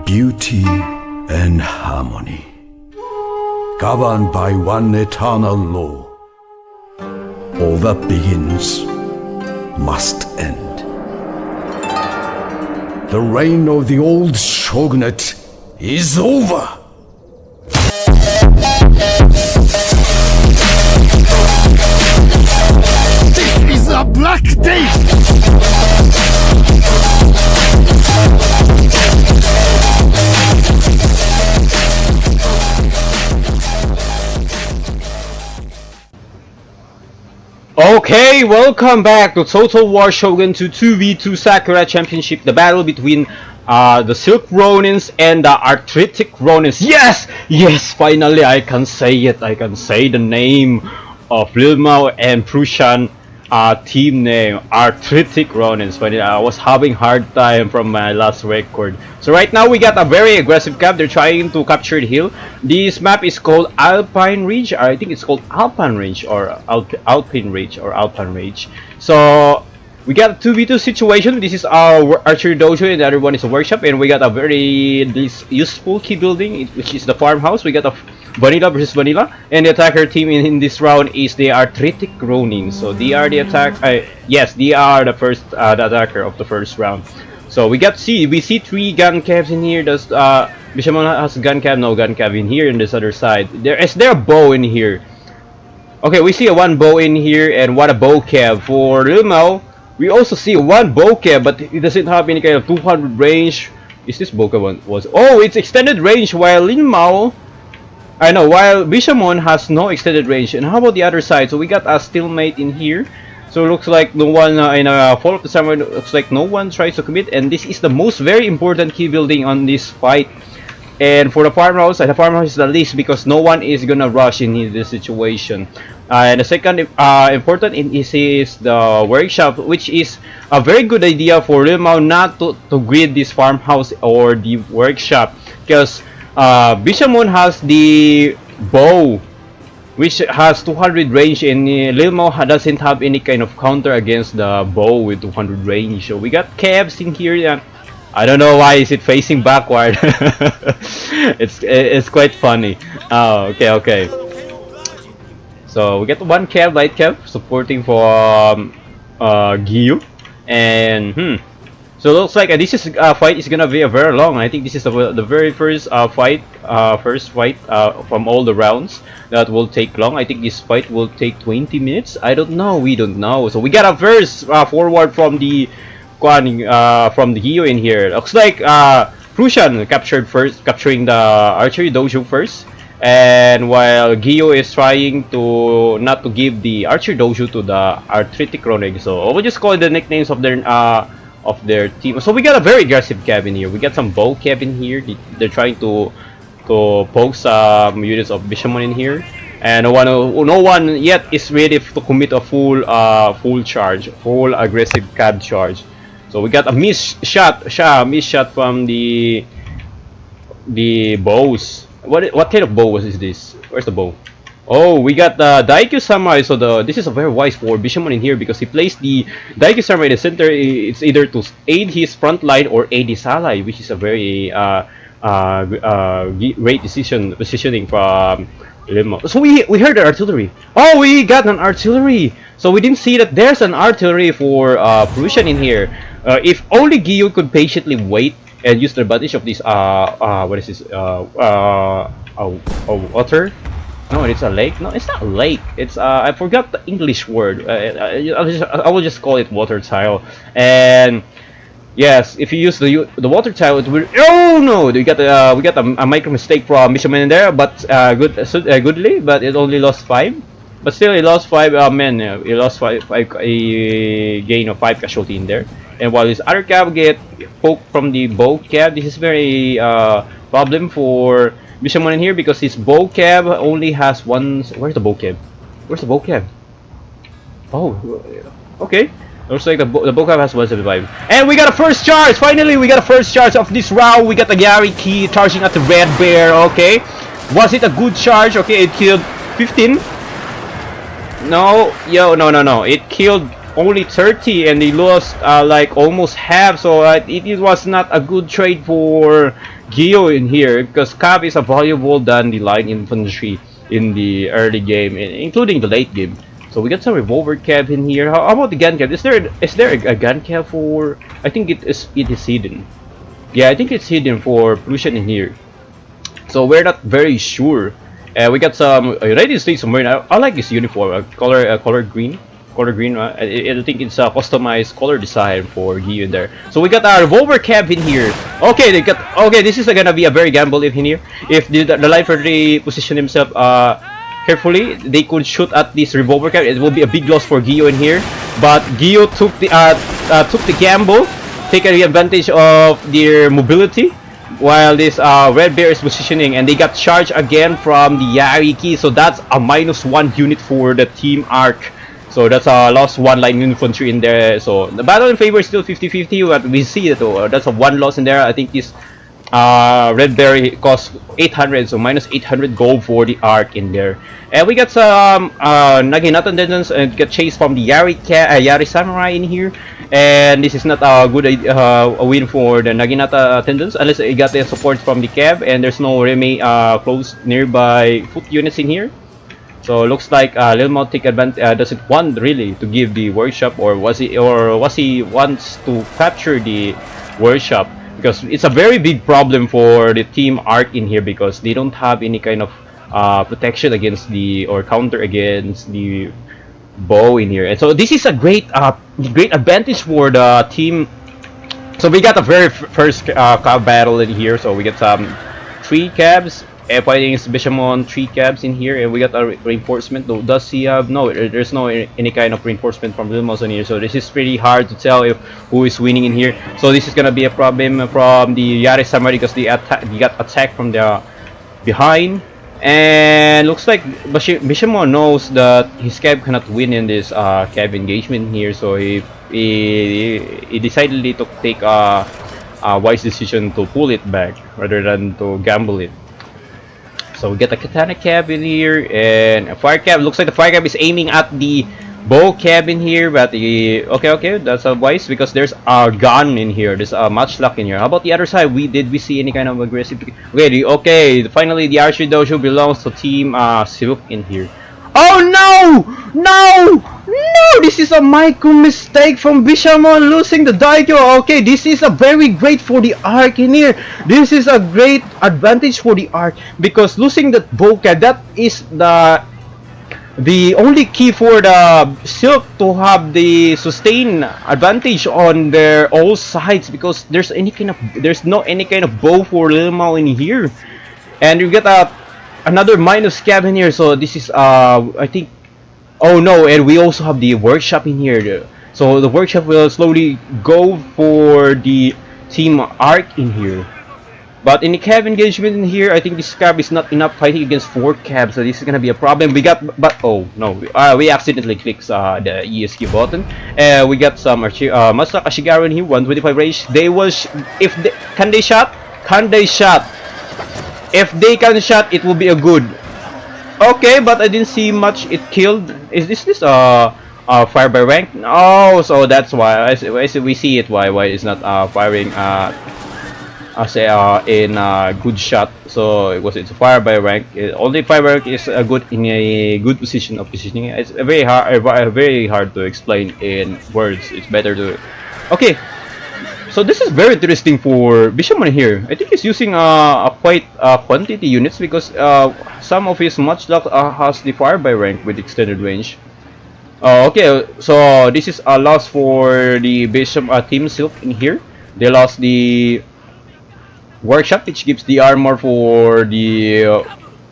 Beauty and harmony, governed by one eternal law. All that begins must end. The reign of the old shogunate is over. This is a black day! Okay, welcome back to Total War Shogun 2v2 Sakura Championship, the battle between the Silk Ronins and the Arthritic Ronins. Yes! Yes, finally I can say it. I can say the name of Lilmao and Prussian team name, Arthritic Ronins. But I was having hard time from my last record. So right now we got a very aggressive camp. They're trying to capture the hill. This map is called Alpine Ridge. I think it's called Alpine Ridge or Alpine Ridge or Alpine Ridge. So we got a 2v2 situation. This is our archery dojo and the other one is a workshop, and we got a very useful key building, which is the farmhouse. We got a vanilla versus vanilla, and the attacker team in this round is the Arthritic Ronin. So they are the attack. Yes, they are the first the attacker of the first round. So we see 3 gun cabs in here. Does Bishamon has gun cab? No gun cab in here. On this other side, is there a bow in here? Okay, we see a 1 bow in here and what a bow cab for Lilmao. We also see 1 bow cab, but it doesn't have any kind of 200 range. Is this bow cab was? Oh, it's extended range. While Lilmao, I know, while Bishamon has no extended range. And how about the other side? So we got a stalemate in here. So it looks like no one in a Fall of the Summer, looks like no one tries to commit, and this is the most very important key building on this fight. And for the farmhouse is the least because no one is gonna rush in this situation. And the second important is the workshop, which is a very good idea for Lilmao not to grid this farmhouse or the workshop, because Bishamon has the bow, which has 200 range, and Lilmao doesn't have any kind of counter against the bow with 200 range. So we got cabs in here. I don't know why is it facing backward. it's quite funny. Oh, okay. So we get 1 cab, light cab, supporting for Gyu, and so it looks like this is fight is gonna be very long. I think this is the very first fight from all the rounds that will take long. I think this fight will take 20 minutes. I don't know. We don't know. So we got a first forward from the Gyu in here. Looks like Prussian capturing the archery dojo first, and while Gyu is trying to not to give the archery dojo to the Arthritic Ronin. So we'll just call the nicknames of their team. So we got a very aggressive cab in here. We got some bow cab in here. They're trying to poke some units of Bishamon in here, and no one yet is ready to commit a full aggressive cab charge. So we got a miss shot from the bows. What kind of bow was this? Where's the bow? Oh, we got the Daikyu Samurai. So this is a very wise for Bishamon in here because he placed the Daikyu Samurai in the center. It's either to aid his front line or aid his ally, which is a very great positioning from Lilmao. So we heard the artillery. Oh, we got an artillery. So we didn't see that there's an artillery for Prussian in here. If only Gyu could patiently wait and use the advantage of this what is this water? No, it's a lake. No, it's not a lake. It's I forgot the English word. I will just call it water tile. And yes, if you use the water tile, it will. Oh no! We got a micro mistake from Bishamon in there, but goodly. But it only lost 5. But still, he lost 5 men. He lost 5 a gain of 5 casualty in there. And while his other cab get poked from the bow cab, this is very problem for Bishamon in here because his bow cab only has 1. Where's the bow cab? Where's the bow cab? Oh, okay. Looks like the bow cab has 175. And we got a first charge! Finally, we got a first charge of this round. We got the Gary Key charging at the Red Bear. Okay. Was it a good charge? Okay, it killed 15. No, no. It killed only 30 and they lost like almost half, so it was not a good trade for Gio in here because Cap is a valuable than the light infantry in the early game, including the late game. So we got some revolver cap in here. How about the gun cap? Is there a gun cap for? I think it is hidden. Yeah, I think it's hidden for Prussian in here. So we're not very sure. We got some United States Marine. I like this uniform, color green. Color green. I think it's a customized color design for Gio in there. So we got a revolver cap in here. Okay, they got. Okay, this is gonna be a very gamble in here. If the lifer they position himself carefully, they could shoot at this revolver cap. It will be a big loss for Gio in here. But Gio took the gamble, taking advantage of their mobility, while this Red Bear is positioning, and they got charged again from the Yariki. So that's a -1 unit for the Team Arc. So that's a lost one line infantry in there. So the battle in favor is still 50-50, but we see it. That's a one loss in there. I think this Red Berry costs 800, so -800 gold for the Arc in there. And we got some Naginata tendons and get chased from the Yari Samurai in here. And this is not a good a win for the Naginata tendons unless it got the support from the Cav, and there's no Remy close nearby foot units in here. So looks like Lilmao take advantage, doesn't want really to give the workshop, or was he wants to capture the workshop, because it's a very big problem for the Team Arc in here because they don't have any kind of protection against the or counter against the bow in here. And so this is a great advantage for the team. So we got the very first cab battle in here. So we got some 3 cabs fighting Bishamon, 3 cabs in here, and we got a reinforcement. Though does he have no? There's no any kind of reinforcement from Lilmao in here. So this is pretty hard to tell if who is winning in here. So this is gonna be a problem from the Yari Samurai because they got attacked from the behind. And looks like Bishamon knows that his cab cannot win in this cab engagement here, so he decided to take a wise decision to pull it back rather than to gamble it. So we get a katana cab in here and a fire cab. Looks like the fire cab is aiming at the bow cab in here, but okay, that's a wise because there's a gun in here. There's a matchlock in here. How about the other side? Did we see any kind of aggressive? Okay, finally the archery dojo belongs to Team Silk in here. Oh no! This is a micro mistake from Bishamon losing the Daikyo. Okay, this is a very great for the Arc in here. This is a great advantage for the Arc because losing that Boka, that is the only key for the Silk to have the sustain advantage on their all sides, because there's no any kind of bow for Lilmao in here, and you get another minus cab in here. So this is I think, oh no, and we also have the workshop in here. So the workshop will slowly go for the Team Arc in here. But in the cab engagement in here, I think this cab is not enough fighting against 4 cabs, so this is gonna be a problem. Oh no, we accidentally clicked the ESQ button. We got some Master Ashigaru in here, 125 range. Can they shot? If they can shot, it will be a good. Okay, but I didn't see much. It killed. Is this fire by rank? Oh, so that's why. We see it. Why it's not firing in good shot. So it's a fire by rank. Only fire by rank is good in a good position of positioning. It's very hard to explain in words. It's better to. Okay. So this is very interesting for Bishamon here. I think he's using quite quantity units because some of his matchlock has the fire by rank with extended range. Okay, so this is a loss for the Team Silk in here. They lost the workshop, which gives the armor for the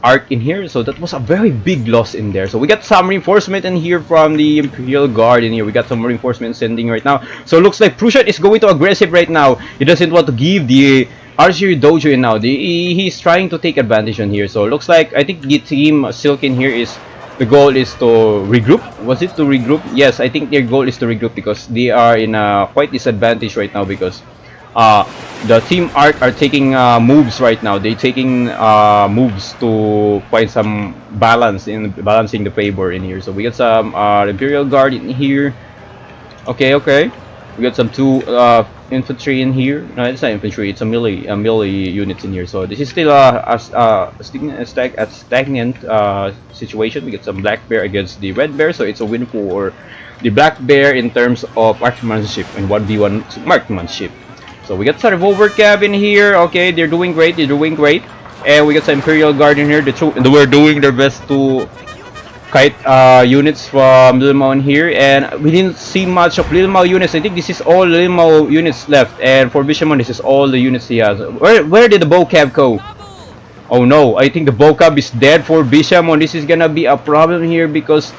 Arc in here. So that was a very big loss in there. So we got some reinforcement in here from the Imperial Guard in here. We got some reinforcement sending right now. So it looks like Prussian is going to aggressive right now. He doesn't want to give the archery dojo in now. He's trying to take advantage on here. So it looks like I think the Team Silk in here is the goal is to regroup. Was it to regroup? Yes, I think their goal is to regroup because they are in a quite disadvantage right now because the Team Arc are taking moves right now. They're taking moves to find some balance in balancing the favor in here. So we got some Imperial Guard in here. Okay, okay. We got some two infantry in here. No, it's not infantry. It's a melee units in here. So this is still a stagnant situation. We get some black bear against the red bear. So it's a win for the black bear in terms of marksmanship and 1v1 marksmanship. So we got some revolver cab in here. Okay, they're doing great. They're doing great. And we got some imperial guard in here. We're doing their best to kite units from Lilmao in here, and we didn't see much of Lilmao units. I think this is all Lilmao units left, and for Bishamon this is all the units he has. Where did the vocab go? Oh no, I think the vocab is dead for Bishamon. This is gonna be a problem here because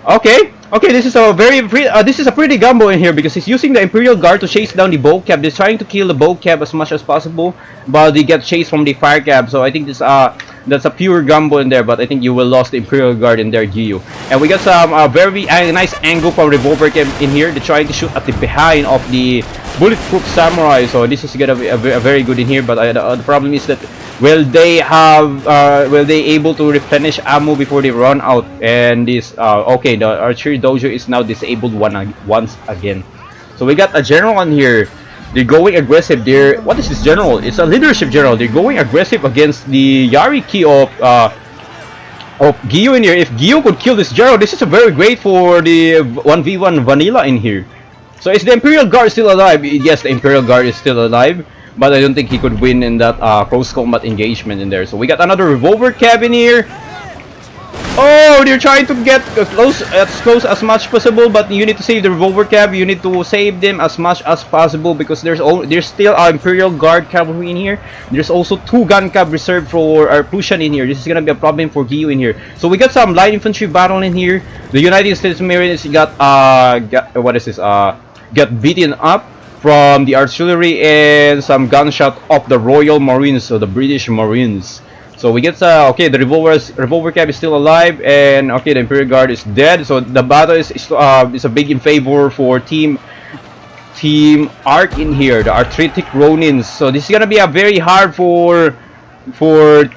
okay, this is a pretty gumbo in here because he's using the Imperial Guard to chase down the vocab. They're trying to kill the vocab as much as possible, but they get chased from the fire cab. So I think this that's a pure gumbo in there, but I think you will lose the Imperial Guard in there, Gyu. And we got some very nice angle from Revolver Cab in here. They're trying to shoot at the behind of the Bulletproof Samurai. So this is gonna be a very good in here, but the problem is that will they able to replenish ammo before they run out? And this okay, the archery dojo is now disabled once again. So we got a general on here. They're going aggressive. What is this general? It's a leadership general. They're going aggressive against the Yariki of Gyu in here. If Gyu could kill this general, this is a very great for the 1v1 vanilla in here. So is the Imperial Guard still alive? Yes, the Imperial Guard is still alive, but I don't think he could win in that close combat engagement in there. So we got another revolver cabin here. Oh, they're trying to get as close as much possible, but you need to save the revolver cab. You need to save them as much as possible because there's still Imperial Guard cavalry in here. There's also 2 gun cab reserved for our Prussian in here. This is gonna be a problem for Gyu in here. So we got some light infantry battle in here. The United States Marines got what is this? Got beaten up from the artillery and some gunshot of the Royal Marines, so the British Marines. So we get okay, the revolver cab is still alive, and okay, the Imperial Guard is dead. So the battle is a big in favor for team Arc in here, the Arthritic Ronins. So this is gonna be a very hard for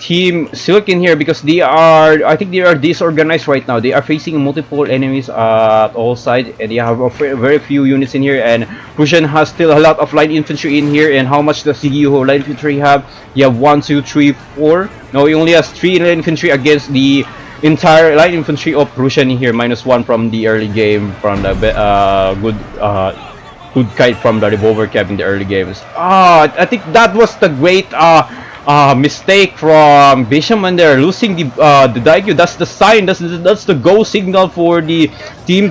Team Silk in here because I think they are disorganized right now. They are facing multiple enemies at all sides, and they have very few units in here. And Prussian has still a lot of light infantry in here. And how much does Gyu light infantry have? You have 1, 2, 3, 4. No, he only has 3 light infantry against the entire light infantry of Prussian in here. -1 from the early game from the good kite from the revolver cab in the early games. I think that was the great mistake from Bishamon there, losing the Daikyu. That's the sign. That's the go signal for the team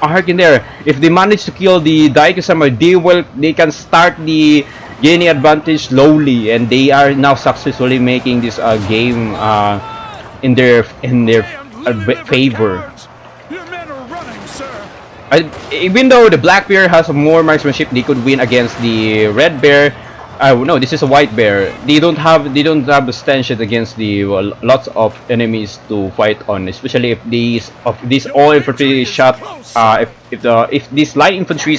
Arc in there. If they manage to kill the Daikyu Samurai, they can start the gaining advantage slowly, and they are now successfully making this game in their favor. Even though the Black Bear has more marksmanship, they could win against the Red Bear. No, this is a White Bear. They don't have the stanchions against the lots of enemies to fight on, especially if these all infantry shot. If these light infantry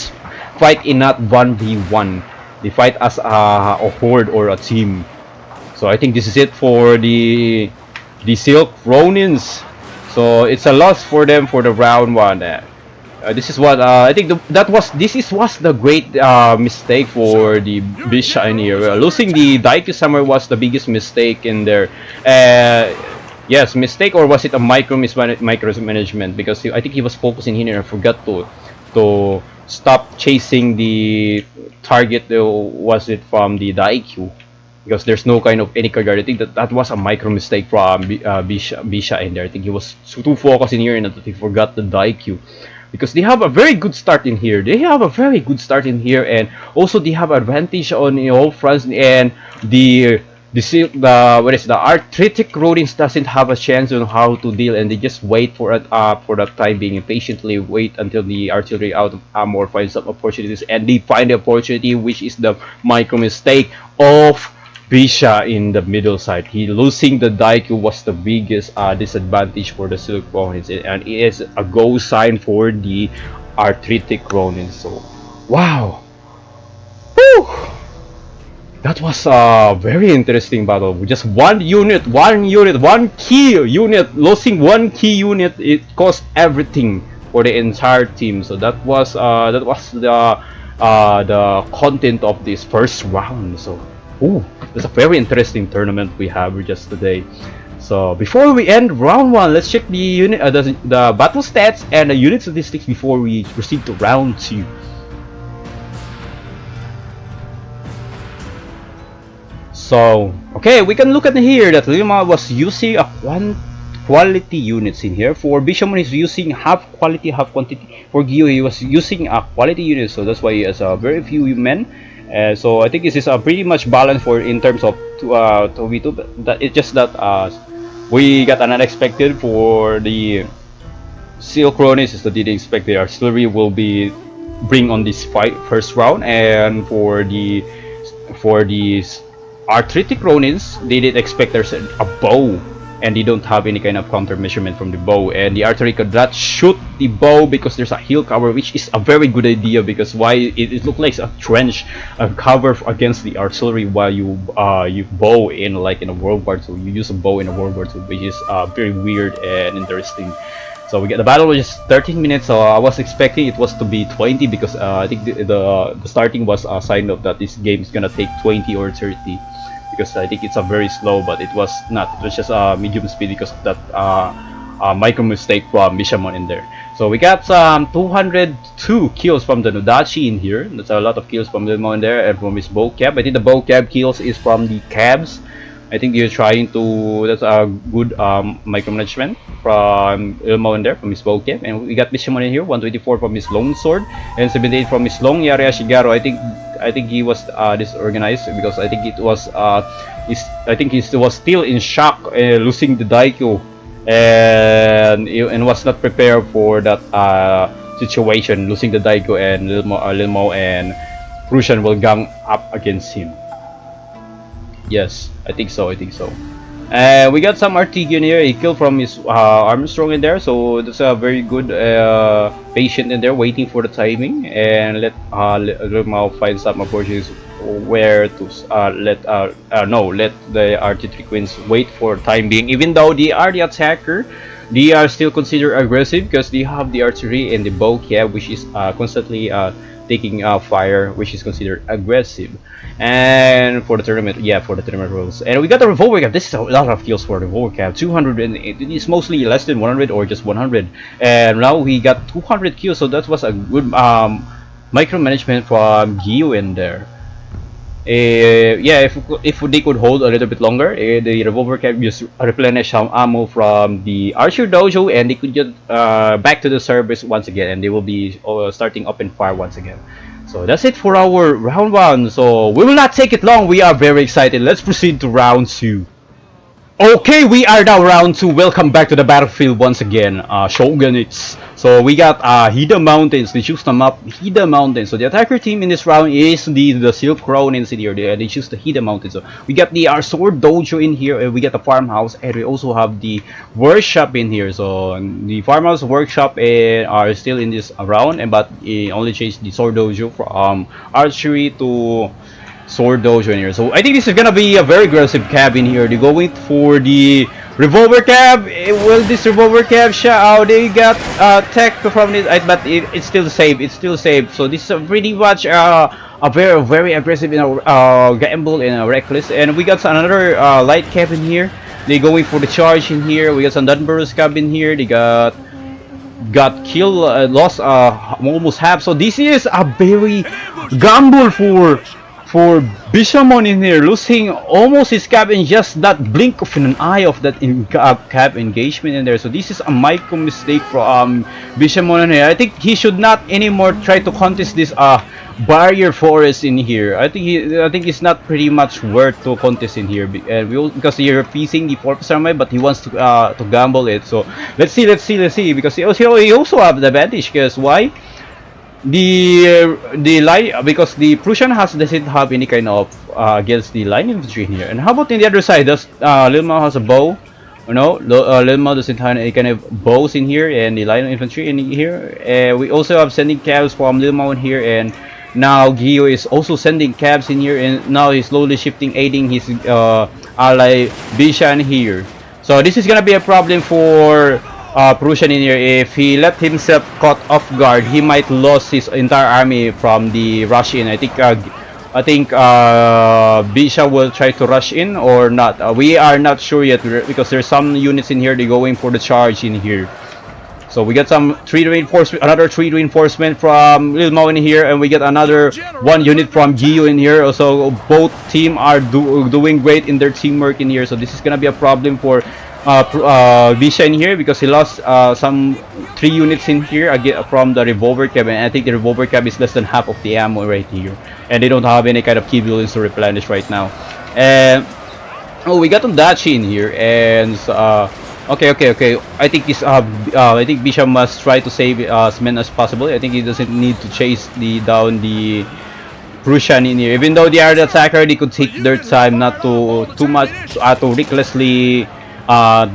fight in not 1v1, they fight as a horde or a team. So I think this is it for the Silk Ronins. So it's a loss for them for the round 1. This is what I think was the great mistake for the Bisha in here. Losing the Daikyu Samurai was the biggest mistake in there. Yes, mistake, or was it a micromanagement? Because I think he was focusing here and forgot to stop chasing the target. Was it from the Daikyu? Because there's no kind of any guard. I think that was a micro mistake from Bisha in there. I think he was too focused in here and that he forgot the Daikyu. Because they have a very good start in here. And also they have advantage on all fronts. And the Arthritic Ronins doesn't have a chance on how to deal, and they just wait for that time being, patiently wait until the artillery out of ammo finds some opportunities, and they find the opportunity, which is the micro mistake of Bisha in the middle side. He losing the Daikyu was the biggest disadvantage for the Silk Ronins, and it is a go sign for the Arthritic Ronins. So, wow, whew. That was a very interesting battle. Just one key unit, losing one key unit, it cost everything for the entire team. So that was the content of this first round. So, ooh, it's a very interesting tournament we have just today. So before we end round 1, let's check the unit, the battle stats and the unit statistics before we proceed to round 2. So, okay, we can look at here that Lilmao was using a quality units in here. For Bishamon, is using half quality, half quantity. For Gyo, he was using a quality unit, so that's why he has very few men. So I think this is pretty much balanced for in terms of 2v2. But that it's just that we got an unexpected for the Silk Ronis, is that didn't expect the artillery will be bring on this fight first round, and for the Arthritic Ronins, they didn't expect there's a bow, and they don't have any kind of counter measurement from the bow, and the Arthritic could not shoot the bow because there's a hill cover, which is a very good idea, because why it looks like a trench, a cover against the artillery, while you bow in like in a World War II. You use a bow in a World War II, which is very weird and interesting. So we get the battle was just 13 minutes. So I was expecting it was to be 20, because I think the starting was signed up that this game is gonna take 20 or 30, because I think it's a very slow, but it was not. It was just medium speed because of that micro mistake from Bishamon in there. So we got 202 kills from the Nodachi in here. That's a lot of kills from Lilmao in there, and from his bow cab. I think the bow cab kills is from the cabs. I think you're trying to. That's a good micromanagement from Lilmao in there, from his bow cab. And we got Bishamon in here, 124 from his long sword, and 78 from his long Yare Ashigaru. I think he was disorganized, because I think it was I think he was still in shock, losing the Daikyo, and was not prepared for that situation, losing the Daikyo, and Lilmao and Prussian will gang up against him. Yes, I think so. We got some Artigian here. He killed from his Armstrong in there, so that's a very good patient in there, waiting for the timing, and let Lilmao find some opportunities where to let the Artillery Queens wait for time being. Even though they are the attacker, they are still considered aggressive, because they have the archery and the bow cab, which is constantly taking fire, which is considered aggressive. And for the tournament, rules. And we got the revolver cap. This is a lot of kills for the revolver cap. 200, and it is mostly less than 100 or just 100. And now we got 200 kills, so that was a good micromanagement from Gio in there. Yeah, if they could hold a little bit longer, the revolver cap just replenish some ammo from the Archer Dojo, and they could get back to the service once again, and they will be starting open fire once again. So that's it for our round 1. So we will not take it long. We are very excited. Let's proceed to round 2. Okay, we are now round 2. Welcome back to the battlefield once again. Shogun, it's so we got Hida Mountains. They choose the map Hida Mountains. So the attacker team in this round is the Silk Ronins in here. They choose the Hida Mountains. So we got the Sword Dojo in here, and we got the farmhouse, and we also have the workshop in here. So the farmhouse, workshop are still in this round, but only changed the Sword Dojo from archery to Sword Dojo in here. So I think this is gonna be a very aggressive cab in here. They're going for the revolver cab. Will this revolver cab they got tech from it, but it's still safe. It's still safe. So this is pretty much a very aggressive in a gamble and a reckless. And we got another light cab in here. They're going for the charge in here. We got some Dunbar's cab in here. They got killed, lost almost half. So this is a very gamble for Bishamon in here, losing almost his cap in just that blink of an eye of that cap engagement in there. So this is a micro mistake from Bishamon in here. I think he should not anymore try to contest this barrier forest in here. I think it's not pretty much worth to contest in here, because you're facing the 4 samurai, but he wants to gamble it. So let's see, because he also have the advantage. Because why? The line, because the Prussian doesn't have any kind of against the line infantry in here. And how about in the other side? Does Lilmao has a bow? No, Lilmao doesn't have any kind of bows in here, and the line infantry in here. We also have sending cabs from Lilmao in here, and now Gio is also sending cabs in here, and now he's slowly shifting, aiding his ally Bishan here. So this is gonna be a problem for Prussian in here. If he let himself caught off guard, he might lose his entire army from the rush in. I think Bisha will try to rush in or not. We are not sure yet because there's some units in here. They're going for the charge in here. So we got some another 3 reinforcement from Lilmao in here, and we get another 1 unit from Gio in here. So both team are doing great in their teamwork in here. So this is gonna be a problem for Bisha in here because he lost some 3 units in here again from the revolver cab, and I think the revolver cab is less than half of the ammo right here, and they don't have any kind of key buildings to replenish right now. And oh, we got Ondachi in here, and okay. I think Bisha must try to save as many as possible. I think he doesn't need to chase down the Prussian in here. Even though they are the attacker, they could take their time, not to recklessly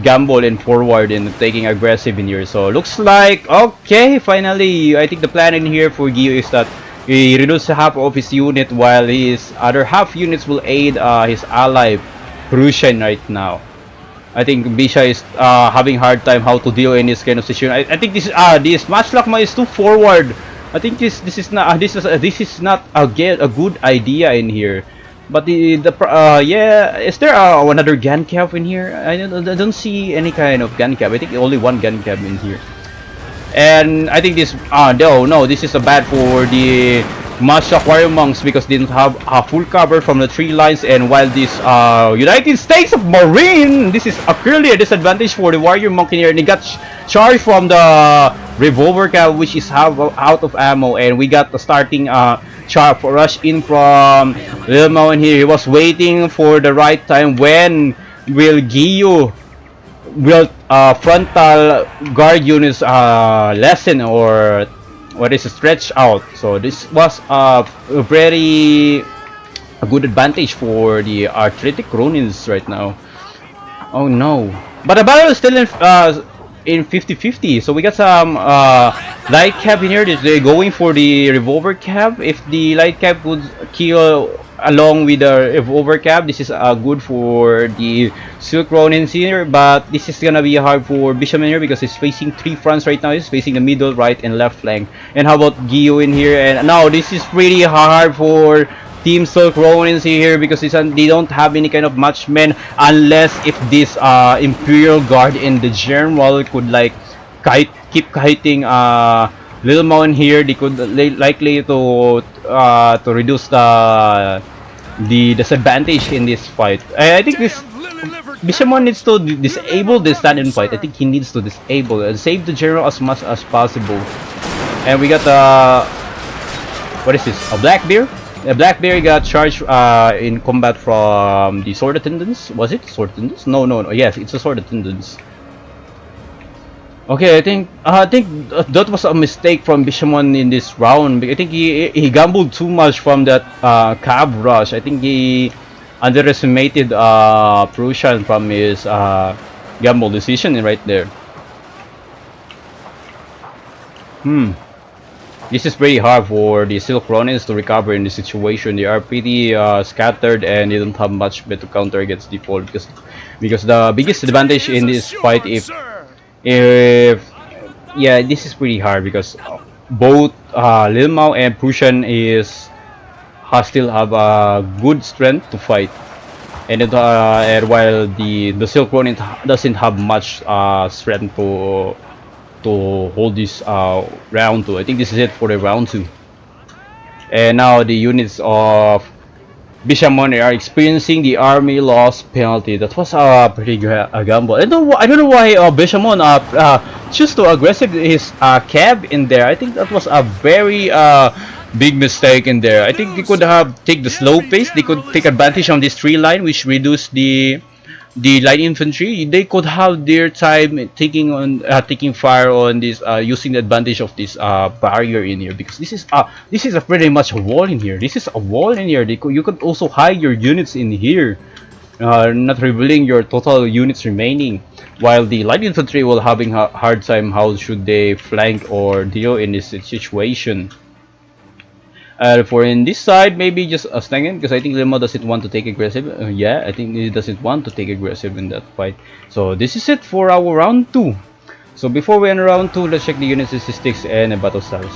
gamble and forward and taking aggressive in here. So looks like okay. Finally, I think the plan in here for Gio is that he reduces half of his unit while his other half units will aid his ally Prussian right now. I think Bisha is having hard time how to deal in this kind of situation. I think this Matchlakma is too forward. I think this is not a good idea in here. But yeah, is there another gun cab in here? I don't see any kind of gun cab. I think only 1 gun cab in here. And I think this no, this is a bad for the Matchlak warrior monks because they didn't have a full cover from the 3 lines, and while this United States of Marine, this is clearly a disadvantage for the warrior monk in here, and he got charged from the revolver cab, which is out of ammo, and we got the starting charge for rush in from Lilmao in here. He was waiting for the right time when will Gio will frontal guard units lessen or what is stretch out. So this was a very good advantage for the Arthritic Ronins right now. Oh no, but the battle is still in 50-50. So we got some light cab in here. They're going for the revolver cab. If the light cab would kill along with the revolver cab, this is good for the Silk Ronins here, but this is gonna be hard for Bishaman here because he's facing 3 fronts right now. He's facing the middle, right, and left flank. And how about Gio in here? And now this is pretty hard for Team Silk Ronins here because they don't have any kind of matchmen unless if this Imperial Guard and the General could like keep kiting Lilmao in here. They could likely to reduce the disadvantage in this fight. I think this Bishamon needs to disable this stand-in fight. I think he needs to disable and save the general as much as possible. And we got what is this? A black bear? A black bear got charged in combat from the sword attendants. Was it sword attendants? No. Yes, it's a sword attendants. Okay, I think that was a mistake from Bishamon in this round. I think he gambled too much from that cab rush. I think he underestimated Prussian from his gamble decision right there. This is very hard for the Silk Ronins to recover in this situation. They are pretty scattered and they don't have much to counter against the fall because the biggest advantage in this fight if yeah, this is pretty hard because both Lilmao and Prussian still have a good strength to fight, and while the Silk Ronin doesn't have much strength to hold this round 2. I think this is it for the round 2. And now the units of Bishamon are experiencing the army loss penalty. That was a pretty gamble. I don't know why Bishamon chose to aggressive his cab in there. I think that was a very big mistake in there. I think they could have take the slow pace. They could take advantage of this 3 line, which reduced the light infantry. They could have their time taking fire on this, using the advantage of this barrier in here, because this is a pretty much a wall in here. This is a wall in here. You could also hide your units in here, not revealing your total units remaining, while the light infantry will having a hard time how should they flank or deal in this situation. For in this side, maybe just a second, because I think Lilmao doesn't want to take aggressive. Yeah, I think he doesn't want to take aggressive in that fight. So this is it for our round 2. So before we end round 2, let's check the unit statistics and the battle styles.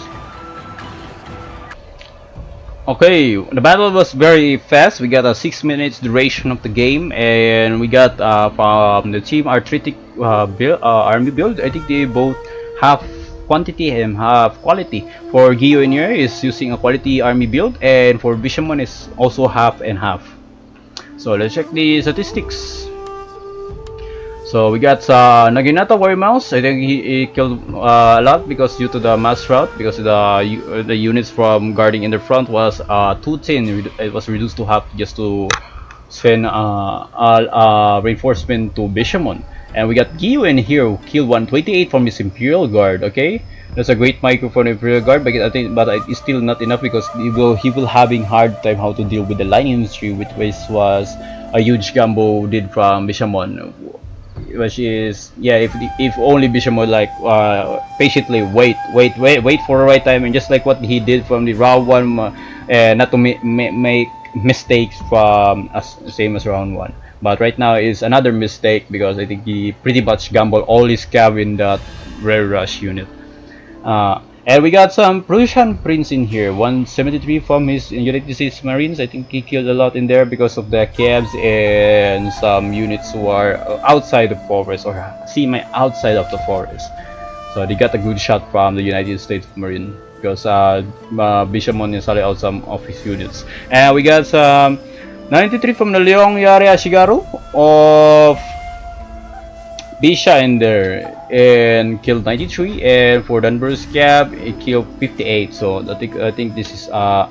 Okay, the battle was very fast. We got a 6 minutes duration of the game, and we got from the team Arthritic army build. I think they both have quantity and have quality. For Gio in here is using a quality army build, and for Bishamon is also half and half. So let's check the statistics. So we got Naginata Warrior Mouse. I think he killed a lot because due to the mass route, because the units from guarding in the front was too thin. It was reduced to half just to send reinforcement to Bishamon. And we got Gio in here who killed 128 from his Imperial Guard. Okay, that's a great micro for the Imperial Guard, but I think it's still not enough because he will having hard time how to deal with the line infantry, which was a huge gamble did from Bishamon. Which is, yeah, if only Bishamon like patiently wait for the right time, and just like what he did from the round 1, not to make mistakes from same as round 1. But right now is another mistake because I think he pretty much gambled all his cav in that rare rush unit. And we got some Prussian Prince in here, 173 from his United States Marines. I think he killed a lot in there because of the cabs and some units who are outside the forest or semi outside of the forest. So they got a good shot from the United States Marine because Bishamon is already out some of his units. And we got some 93 from the Leong Yari Ashigaru of Bisha in there and killed 93, and for Dunbar's Cab it killed 58. So I think this is not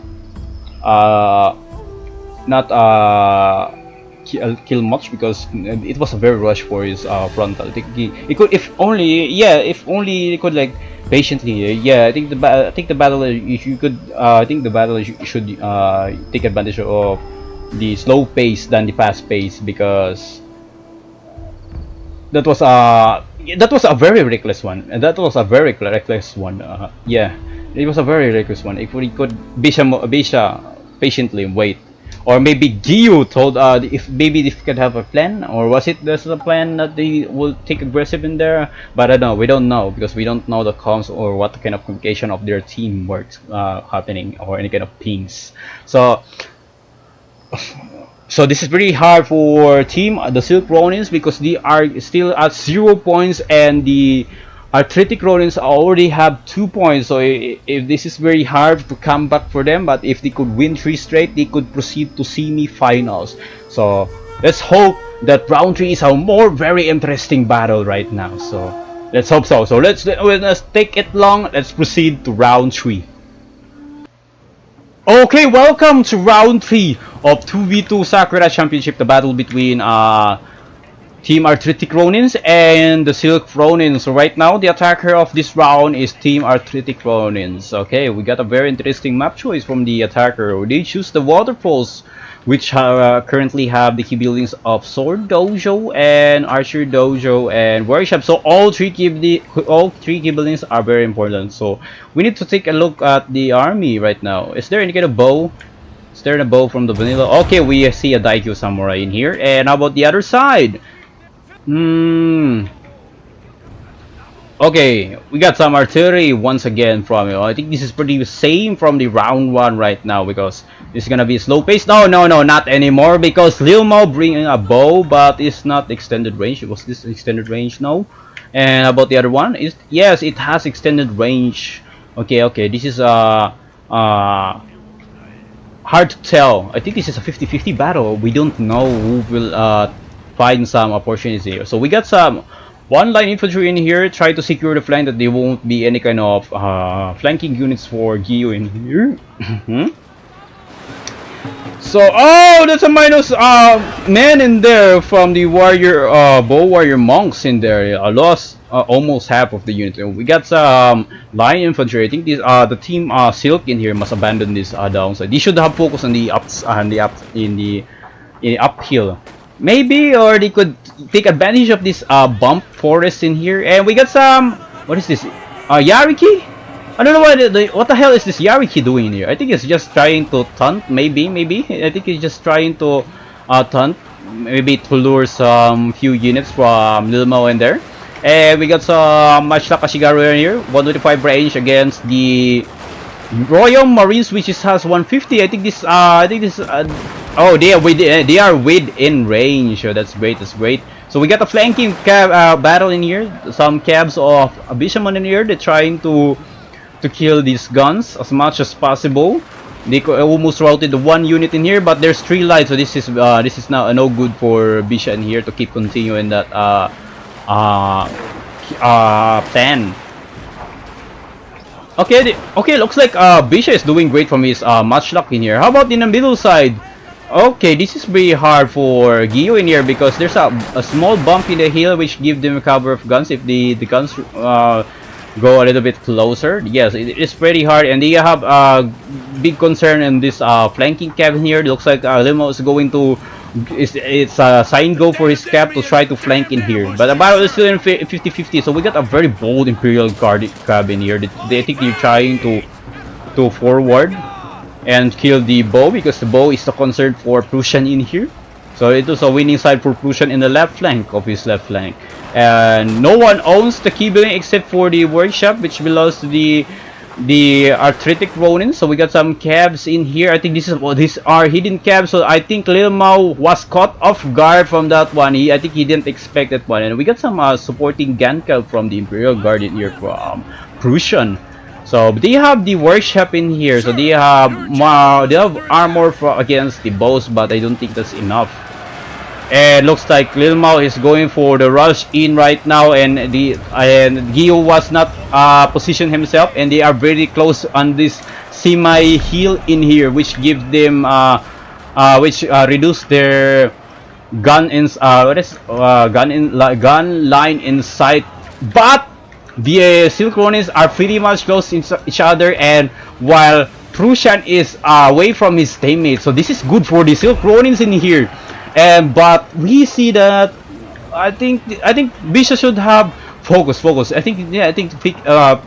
kill much because it was a very rush for his frontal. I think he could, if only he could like patiently. I think the battle if you could I think the battle should take advantage of the slow pace than the fast pace, because that was a very reckless one, and that was a very reckless one. Yeah, it was a very reckless one. If we could Bisha patiently wait, or maybe Gyu told if maybe they could have a plan, or was it there's a plan that they will take aggressive in there? But I don't know. We don't know because we don't know the comms or what kind of communication of their team works happening, or any kind of pings. So this is very hard for team the Silk Ronins because they are still at 0 points, and the Arthritic Ronins already have 2 points. So if this is very hard to come back for them, but if they could win 3 straight, they could proceed to semi-finals. So let's hope that round 3 is a very interesting battle right now. So let's hope so. So let's take it long. Let's proceed to round 3. Okay, welcome to round 3 of 2v2 Sakura Championship, the battle between Team Arthritic Ronins and the Silk Ronins. So right now, the attacker of this round is Team Arthritic Ronins. Okay, we got a very interesting map choice from the attacker. They choose the waterfalls, which currently have the key buildings of Sword Dojo and Archer Dojo and Workshop. So all three key buildings are very important. So we need to take a look at the army right now. Is there any kind of bow? Is there a bow from the vanilla? Okay, we see a Daikyo Samurai in here. And how about the other side? Okay, we got some artillery once again from you. I think this is pretty same from the round 1 right now, because this is gonna be slow pace. No, not anymore, because Lilmao bringing a bow, but it's not extended range. Was this extended range? No. And about the other one is, yes, it has extended range. Okay, this is hard to tell. I think this is a 50-50 battle. We don't know who will find some opportunities here. So we got some one-line infantry in here. Try to secure the flank, that there won't be any kind of flanking units for Gyu in here. So, oh, that's a minus man in there from the warrior bow warrior monks in there. I lost almost half of the unit. We got some line infantry. I think this the team Silk in here must abandon this downside. They should have focus on the uphill. Maybe, or they could take advantage of this bump forest in here. And we got some, what is this? Yariki? I don't know what the hell is this Yariki doing in here. I think it's just trying to taunt, maybe. I think it's just trying to taunt, maybe to lure some few units from Lilmao in there. And we got some Machina Kashigaru in here, 125 range against the Royal Marines, which has 150. I think this. Oh, they are within range. So that's great. That's great. So we got a flanking cab battle in here. Some cabs of Bishamon in here. They're trying to kill these guns as much as possible. They almost routed the one unit in here, but there's 3 lights, so this is now no good for Bisha in here to keep continuing that plan. Okay, looks like Bisha is doing great from his matchlock in here. How about in the middle side? Okay, this is very hard for Gio in here because there's a small bump in the hill which gives them a cover of guns if the guns go a little bit closer. Yes, it is pretty hard, and they have a big concern in this flanking cabin here. It looks like Lilmao is going to it's a sign go for his cap to try to flank in here, but the battle is still in 50-50. So we got a very bold Imperial Guard cabin here. They think they're trying to forward and kill the bow because the bow is the concern for Prussian in here. So it was a winning side for Prussian in the left flank of his left flank. And no one owns the key building except for the workshop, which belongs to the Arthritic Ronin. So we got some cabs in here. I think these are hidden cabs. So I think Lilmao was caught off guard from that one. I think he didn't expect that one. And we got some supporting gun cab from the Imperial Guard in here from Prussian. So they have the workshop in here. So they have armor against the bows, but I don't think that's enough. And looks like Lilmao is going for the rush in right now, and Gio was not positioned himself, and they are very close on this semi hill in here, which gives them reduce their gun line in sight. But the Silk Ronins are pretty much close to each other, and while Prussian is away from his teammates, so this is good for the Silk Ronins in here. But we see that I think Bisha should have focus. I think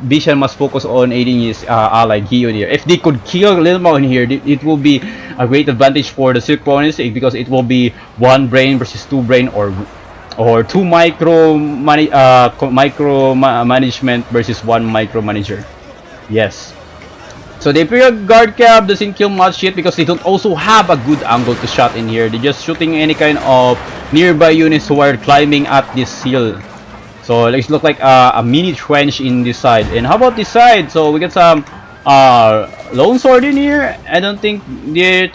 Bisha must focus on aiding his ally Gio here. If they could kill Lilmao in here, it will be a great advantage for the Silk Ronins because it will be 1 brain versus 2 brain, or 2 micro management versus 1 micro manager. Yes. So the Imperial Guard cab doesn't kill much yet because they don't also have a good angle to shot in here. They're just shooting any kind of nearby units who are climbing at this hill. So it looks like a mini trench in this side. And how about this side? So we got some lone sword in here. I don't think they're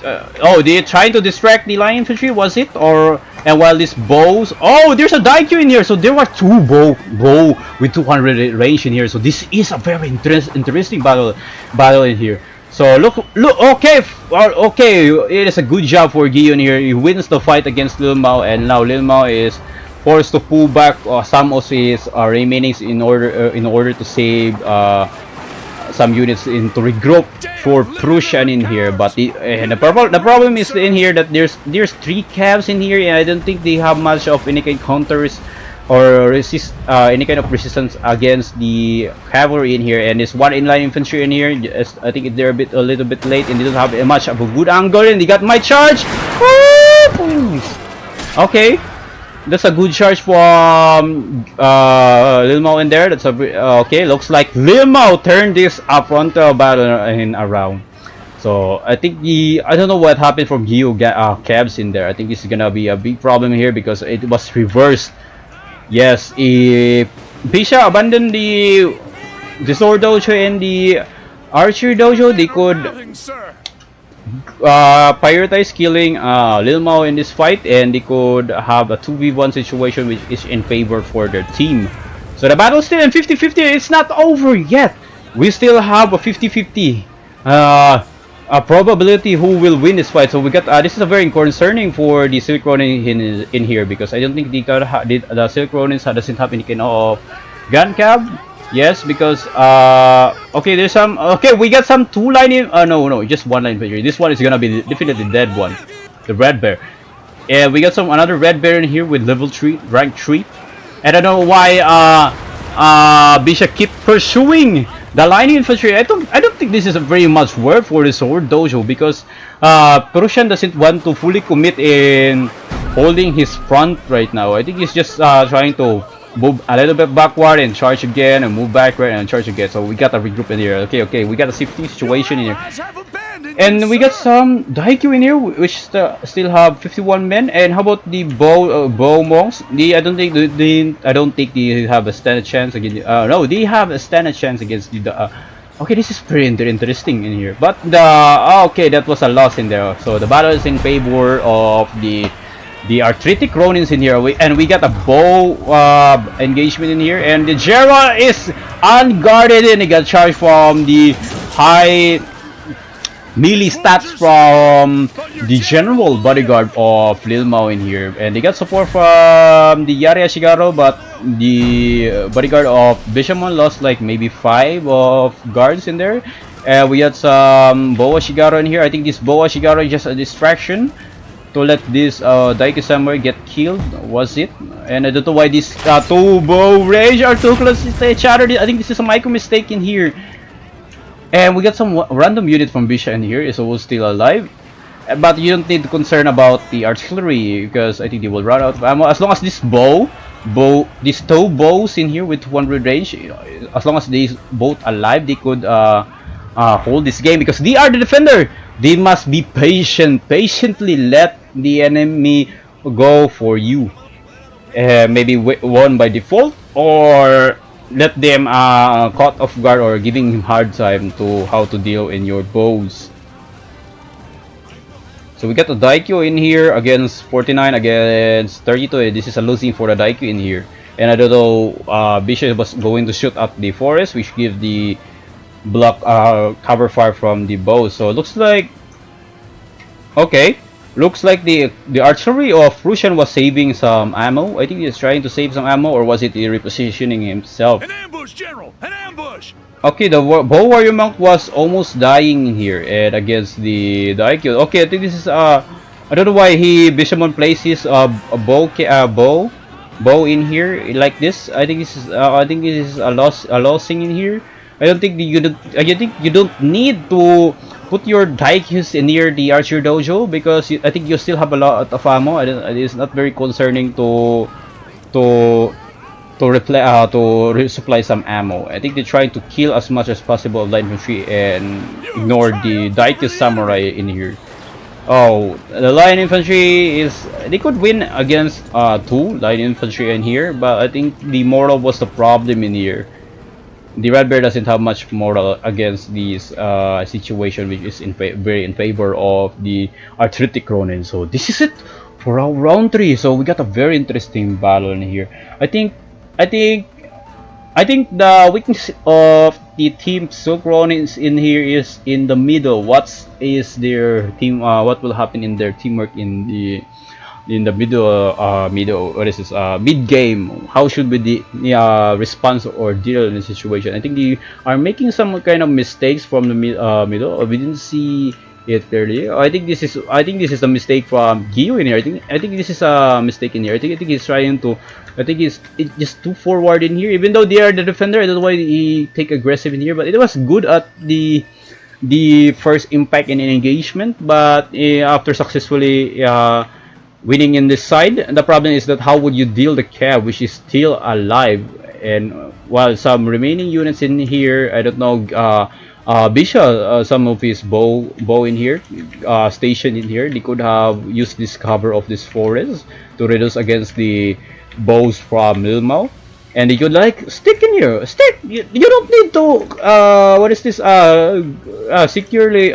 they're trying to distract the line infantry, was it? And while these bows, there's a Daikyu in here. So there were 2 bow with 200 range in here. So this is a very interesting battle in here. So look, okay, it is a good job for Gion here. He wins the fight against Lilmao, and now Lilmao is forced to pull back some of his remainings in order to save some units to regroup for Prussian in here. But the problem is in here that there's 3 cabs in here, and I don't think they have much of any kind of counters or any kind of resistance against the cavalry in here. And there's 1 inline infantry in here. I think they're a little bit late, and they don't have much of a good angle, and they got my charge. Okay, that's a good charge from Lilmao in there. That's okay. Looks like Lilmao turned this frontal battle around. So I think I don't know what happened from Gio cabs in there. I think this is gonna be a big problem here because it was reversed. Yes, if Bisha abandoned the sword dojo and the archer dojo, they could prioritize killing Lilmao in this fight, and they could have a 2v1 situation which is in favor for their team. So the battle is still in 50-50. It's not over yet. We still have a 50-50 a probability who will win this fight. So we got this is a very concerning for the Silk Ronin in here, because I don't think the Silk Ronin doesn't have any kind of gun cab. Yes, because okay, there's some we got some 2 line in no, just 1 line infantry. This one is gonna be definitely dead one, the red bear. And we got another red bear in here with level 3, rank 3. And I don't know why Bisha keep pursuing the line infantry. I don't think this is a very much work for the sword dojo, because Prussian doesn't want to fully commit in holding his front right now. I think he's just trying to move a little bit backward and charge again, and move backward and charge again. So we got a regroup in here. Okay, we got a safety situation in here. And we got some Daikyu in here, which still have 51 men. And how about the bow monks? I don't think they have a standard chance against. No, they have a standard chance against the. Okay, this is pretty interesting in here. But okay, that was a loss in there. So the battle is in favor of the Arthritic Ronins in here, and we got a bow engagement in here, and the Jera is unguarded and he got charged from the high melee stats from the general bodyguard of Lilmao in here, and they got support from the Yari Ashigaro, but the bodyguard of Bishamon lost like maybe 5 of guards in there. We got some Boa Shigaro in here. I think this Boa Shigaro is just a distraction to let this Daiki Samurai get killed, was it? And I don't know why these two bow range are too close to each other. I think this is a micro mistake in here. And we got some random unit from Bisha in here, is almost still alive. But you don't need to concern about the artillery, because I think they will run out of ammo. As long as this these two bows in here with 200 range, as long as they both alive, they could hold this game, because they are the defender. They must be patient, patiently let the enemy go for you. Maybe won by default, or let them caught off guard, or giving him hard time to how to deal in your bows. So we got the Daikyu in here against 49 against 32. This is a losing for the Daikyu in here. And I don't know, Bishop was going to shoot at the forest, which give the block cover fire from the bow. So it looks like, okay, looks like the artillery of Russian was saving some ammo. I think he's trying to save some ammo, or was it repositioning himself? An ambush, General! An ambush! Okay, the bow warrior monk was almost dying in here, and against the IQ. Okay, I think this is I don't know why Bishamon places a bow in here like this. I think this is a losing in here. I think you don't need to put your Daikyus near the archer dojo, because I think you still have a lot of ammo. It's not very concerning to resupply some ammo. I think they're trying to kill as much as possible of light infantry and ignore the Daikyu samurai in here. Oh, the light infantry they could win against 2 light infantry in here, but I think the morale was the problem in here. The Red Bear doesn't have much morale against this situation, which is very in favor of the Arthritic Ronin. So this is it for our round 3. So we got a very interesting battle in here. I think the weakness of the team Silk Ronins in here is in the middle. What is their team? What will happen in their teamwork in the middle? What is this? Mid game. How should we the response or deal in the situation? I think they are making some kind of mistakes from the middle. We didn't see it clearly. I think this is a mistake from Gio in here. I think this is a mistake in here. I think he's trying to. I think it's just too forward in here. Even though they are the defender, I don't know why he take aggressive in here. But it was good at the first impact in an engagement. But after successfully winning in this side, the problem is that how would you deal the cab, which is still alive, and while some remaining units in here, I don't know. Bisha, some of his bow in here, stationed in here. They could have used this cover of this forest to reduce against the bows from Lilmao, and they could like stick in here. Stick. You don't need to. What is this? Securely.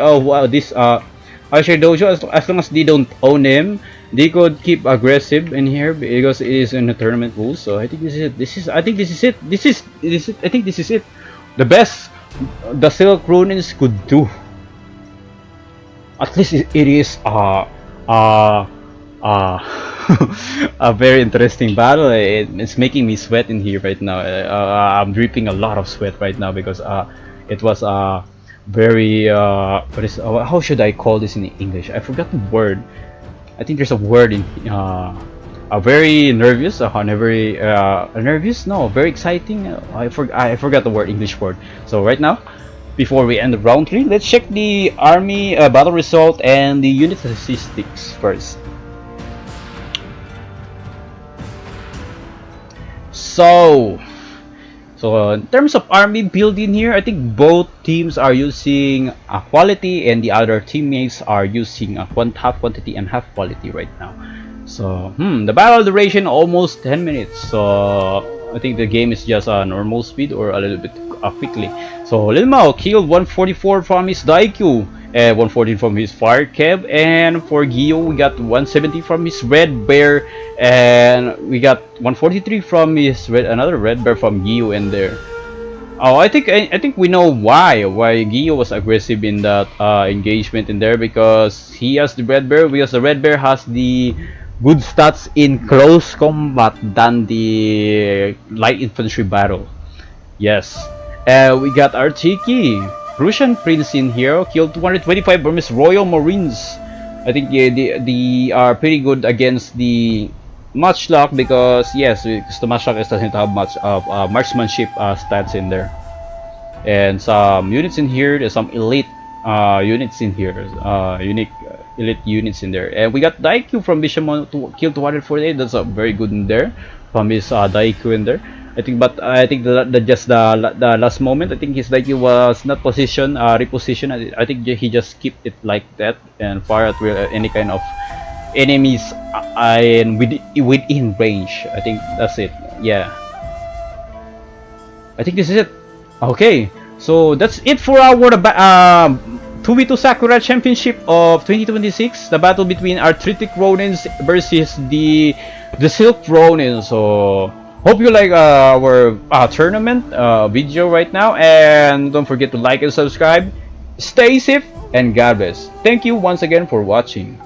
This Archer Dojo. As long as they don't own him, they could keep aggressive in here because it is in the tournament rules. So I think this is it. I think this is it. The best the Silk Ronins could do. At least it is a very interesting battle. It's making me sweat in here right now. I'm dripping a lot of sweat right now because it was very how should I call this in English? I forgot the word. I think there's a word in very nervous, nervous. No, very exciting. I forgot the English word. So right now, before we end the round 3, let's check the army battle result and the unit statistics first. So in terms of army building here, I think both teams are using a quality and the other teammates are using a half quantity and half quality right now. So the battle duration almost 10 minutes. So I think the game is just a normal speed or a little bit quickly. So Lilmao killed 144 from his Daikyu and 114 from his Fire Kev, and for Gio we got 170 from his Red Bear, and we got 143 from his another Red Bear from Gio in there. Oh, I think we know why Gio was aggressive in that engagement in there, because he has the Red Bear, because the Red Bear has the good stats in close combat than the light infantry battle. Yes. We got Archiki, Russian Prince in here, killed 225 from his Royal Marines. I think they are pretty good against the Matchlock, because yes, because the Matchlock doesn't have much of marksmanship stats in there. And some units in here, there's some elite units in here, unique elite units in there. And we got Daikyu from Bishamon to kill 248. That's a very good in there from his Daikyu in there. I think, but I think just the last moment, I think his Daikyu was not position repositioned. I think he just kept it like that and fire at any kind of enemies and within range. I think that's it. Yeah, I think this is it. Okay, so that's it for our 2v2 Sakura Championship of 2026. The battle between Arthritic Ronins versus the Silk Ronin. So hope you like our tournament video right now, and don't forget to like and subscribe. Stay safe and God bless. Thank you once again for watching.